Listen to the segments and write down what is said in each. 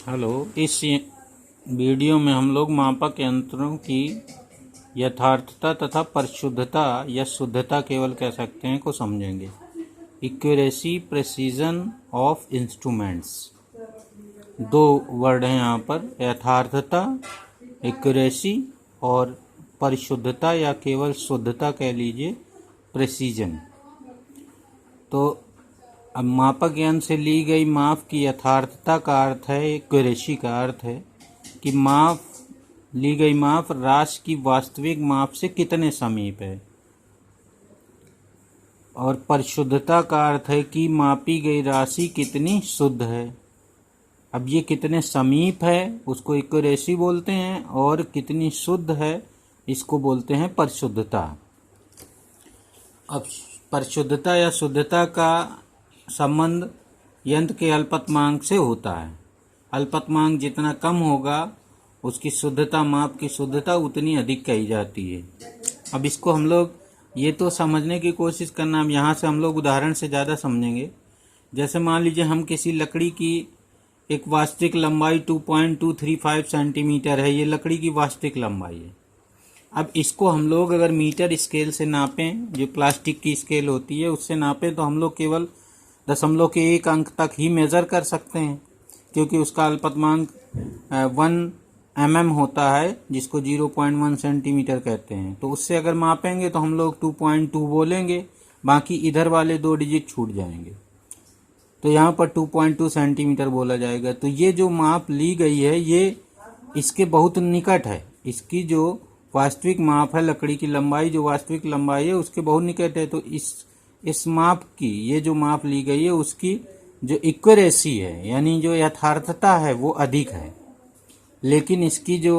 Hello. इस video में हम लोग मापक यंत्रों की यथार्थता तथा परिशुद्धता या शुद्धता केवल कह सकते हैं को समझेंगे। एक्यूरेसी, प्रेसिजन ऑफ इंस्ट्रूमेंट्स, दो वर्ड हैं यहाँ पर, यथार्थता एक्यूरेसी और परिशुद्धता या केवल शुद्धता कह लीजिए प्रेसिजन। तो अब मापक यंत्र से ली गई माप की यथार्थता का अर्थ है, एक्यूरेसी का अर्थ है कि ली गई माप राशि की वास्तविक माप से कितने समीप है, और परिशुद्धता का अर्थ है कि मापी गई राशि कितनी शुद्ध है। अब ये कितने समीप है उसको एक्यूरेसी बोलते हैं और कितनी शुद्ध है इसको बोलते हैं परिशुद्धता। अब परिशुद्धता या शुद्धता का संबंध यंत्र के अल्पतमांक से होता है। अल्पतमांक जितना कम होगा उसकी शुद्धता, माप की शुद्धता उतनी अधिक कही जाती है। अब इसको हम लोग ये तो समझने की कोशिश करना, अब यहाँ से हम लोग उदाहरण से ज़्यादा समझेंगे। जैसे मान लीजिए हम किसी लकड़ी की एक वास्तविक लंबाई 2.235 सेंटीमीटर है, ये लकड़ी की वास्तविक लंबाई है। अब इसको हम लोग अगर मीटर स्केल से नापें, जो प्लास्टिक की स्केल होती है उससे नापें, तो हम लोग केवल 0.1 अंक तक ही मेज़र कर सकते हैं, क्योंकि उसका अल्पतमांक 1 mm होता है, जिसको 0.1 सेंटीमीटर कहते हैं। तो उससे अगर मापेंगे तो हम लोग 2.2 बोलेंगे, बाकी इधर वाले 2 डिजिट छूट जाएंगे, तो यहाँ पर 2.2 सेंटीमीटर बोला जाएगा। तो ये जो माप ली गई है ये इसके बहुत निकट है। इसकी जो वास्तविक माप है, लकड़ी की लंबाई जो वास्तविक लंबाई है उसके बहुत निकट है। तो इस माप की, ये जो माप ली गई है उसकी जो एक्यूरेसी है यानी जो यथार्थता है वो अधिक है, लेकिन इसकी जो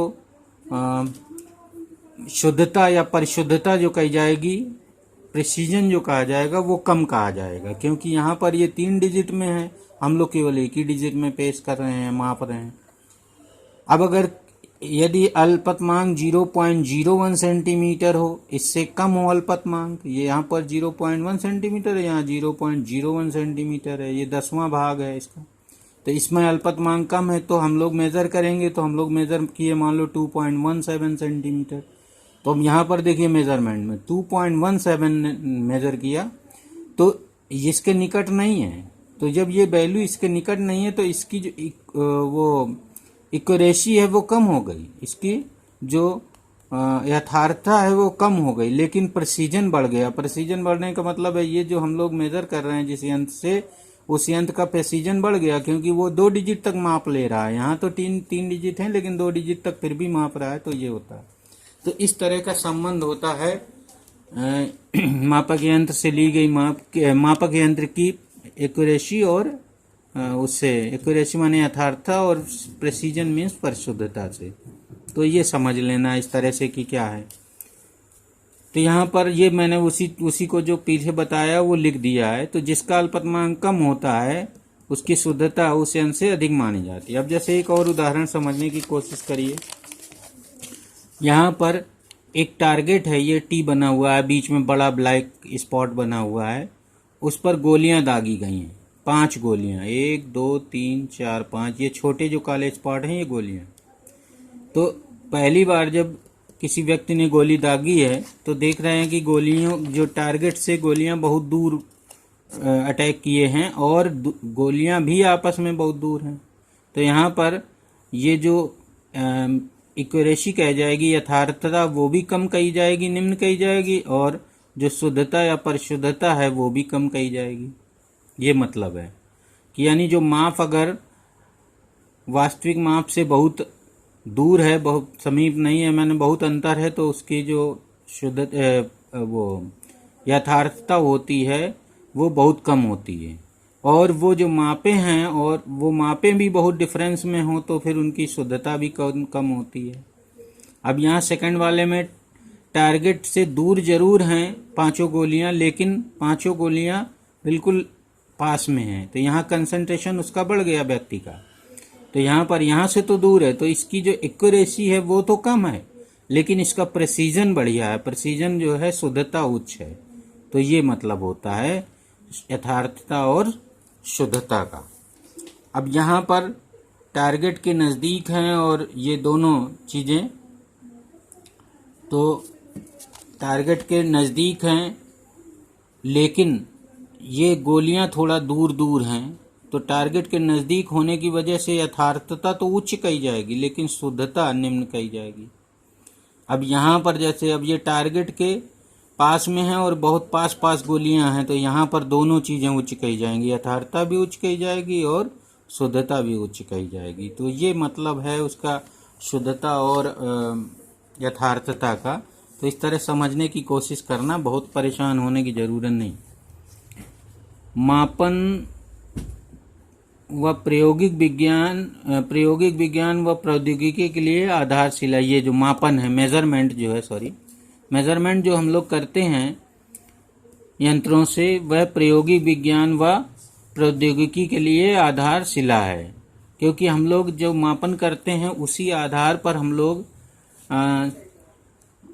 शुद्धता या परिशुद्धता जो कही जाएगी, प्रिसीजन जो कहा जाएगा, वो कम कहा जाएगा, क्योंकि यहाँ पर ये 3 डिजिट में है, हम लोग केवल एक ही डिजिट में पेश कर रहे हैं, माप रहे हैं। अब अगर यदि अल्पतमांक 0.01 सेंटीमीटर हो, इससे कम हो अल्पतमांक, ये यहाँ पर 0.1 सेंटीमीटर है, यहाँ 0.01 सेंटीमीटर है, ये 10वां भाग है इसका, तो इसमें अल्पतमांक कम है, तो हम लोग मेज़र करेंगे। तो हम लोग मेज़र किए मान लो 2.17 सेंटीमीटर। तो अब यहाँ पर देखिए मेज़रमेंट में 2.17 मेज़र किया, तो इसके निकट नहीं है। तो जब ये वैल्यू इसके निकट नहीं है तो इसकी जो वो एक्यूरेसी है वो कम हो गई, इसकी जो यथार्थता है वो कम हो गई, लेकिन प्रेसिजन बढ़ गया। प्रेसिजन बढ़ने का मतलब है ये जो हम लोग मेज़र कर रहे हैं जिस यंत्र से, उस यंत्र का प्रेसिजन बढ़ गया, क्योंकि वो 2 डिजिट तक माप ले रहा है। यहाँ तो तीन डिजिट हैं, लेकिन 2 डिजिट तक फिर भी माप रहा है, तो ये होता है। तो इस तरह का संबंध होता है मापक यंत्र से ली गई मापक यंत्र की एक्यूरेसी और उससे, एक्यूरेसी माने यथार्थता और प्रेसिजन मीन्स परिशुद्धता से। तो ये समझ लेना इस तरह से कि क्या है। तो यहाँ पर ये मैंने उसी को जो पीछे बताया वो लिख दिया है। तो जिसका अल्पतमांक कम होता है उसकी शुद्धता उस यंत्र से अधिक मानी जाती है। अब जैसे एक और उदाहरण समझने की कोशिश करिए। यहाँ पर एक टारगेट है, ये टी बना हुआ है, बीच में बड़ा ब्लैक स्पॉट बना हुआ है, उस पर गोलियां दागी गई हैं, 5 गोलियां, 1 2 3 4 5, ये छोटे जो काले स्पॉट हैं ये गोलियां। तो पहली बार जब किसी व्यक्ति ने गोली दागी है तो देख रहे हैं कि गोलियों, जो टारगेट से गोलियां बहुत दूर अटैक किए हैं और गोलियां भी आपस में बहुत दूर हैं। तो यहाँ पर ये जो एक्यूरेसी कही जाएगी, यथार्थता, वो भी कम कही जाएगी, निम्न कही जाएगी, और जो शुद्धता या परिशुद्धता है वो भी कम कही जाएगी। ये मतलब है कि यानी जो माप अगर वास्तविक माप से बहुत दूर है, बहुत समीप नहीं है, मैंने बहुत अंतर है, तो उसकी जो वो यथार्थता होती है वो बहुत कम होती है। और वो जो मापे हैं, और वो मापे भी बहुत डिफरेंस में हो, तो फिर उनकी शुद्धता भी कम होती है। अब यहाँ सेकंड वाले में टारगेट से दूर जरूर हैं 5 गोलियां, लेकिन 5 गोलियां बिल्कुल पास में हैं, तो यहाँ कंसंट्रेशन उसका बढ़ गया व्यक्ति का। तो यहाँ पर यहाँ से तो दूर है, तो इसकी जो एक्यूरेसी है वो तो कम है, लेकिन इसका प्रेसिजन बढ़िया है, प्रेसिजन जो है शुद्धता उच्च है। तो ये मतलब होता है यथार्थता और शुद्धता का। अब यहाँ पर टारगेट के नज़दीक हैं और ये दोनों चीज़ें, तो टारगेट के नज़दीक हैं लेकिन ये गोलियां थोड़ा दूर दूर हैं, तो टारगेट के नज़दीक होने की वजह से यथार्थता तो उच्च कही जाएगी लेकिन शुद्धता निम्न कही जाएगी। अब यहाँ पर जैसे अब ये टारगेट के पास में है और बहुत पास पास गोलियां हैं, तो यहाँ पर दोनों चीज़ें उच्च कही जाएंगी, यथार्थता भी उच्च कही जाएगी और शुद्धता भी उच्च कही जाएगी। तो ये मतलब है उसका शुद्धता और यथार्थता का। तो इस तरह समझने की कोशिश करना, बहुत परेशान होने की ज़रूरत नहीं। मापन व प्रायोगिक विज्ञान व प्रौद्योगिकी के लिए आधारशिला, ये जो मापन है, मेजरमेंट जो हम लोग करते हैं यंत्रों से, वह प्रायोगिक विज्ञान व प्रौद्योगिकी के लिए आधारशिला है। क्योंकि हम लोग जो मापन करते हैं उसी आधार पर हम लोग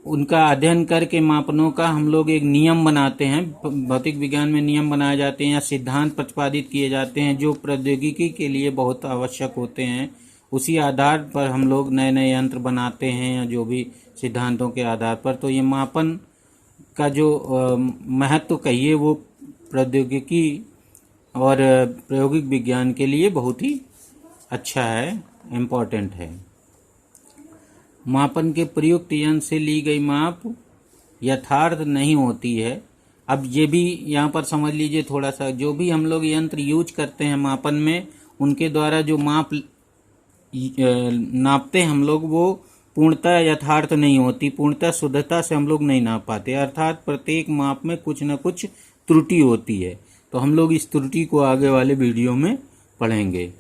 उनका अध्ययन करके मापनों का हम लोग एक नियम बनाते हैं। भौतिक विज्ञान में नियम बनाए जाते हैं या सिद्धांत प्रतिपादित किए जाते हैं जो प्रौद्योगिकी के लिए बहुत आवश्यक होते हैं। उसी आधार पर हम लोग नए नए यंत्र बनाते हैं या जो भी सिद्धांतों के आधार पर। तो ये मापन का जो महत्व कहिए वो प्रौद्योगिकी और प्रायोगिक विज्ञान के लिए बहुत ही अच्छा है, इम्पोर्टेंट है। मापन के प्रयुक्त यंत्र से ली गई माप यथार्थ नहीं होती है। अब ये भी यहाँ पर समझ लीजिए थोड़ा सा, जो भी हम लोग यंत्र यूज करते हैं मापन में, उनके द्वारा जो माप नापते हैं हम लोग, वो पूर्णतः यथार्थ नहीं होती, पूर्णतः शुद्धता से हम लोग नहीं नाप पाते। अर्थात प्रत्येक माप में कुछ न कुछ त्रुटि होती है। तो हम लोग इस त्रुटि को आगे वाले वीडियो में पढ़ेंगे।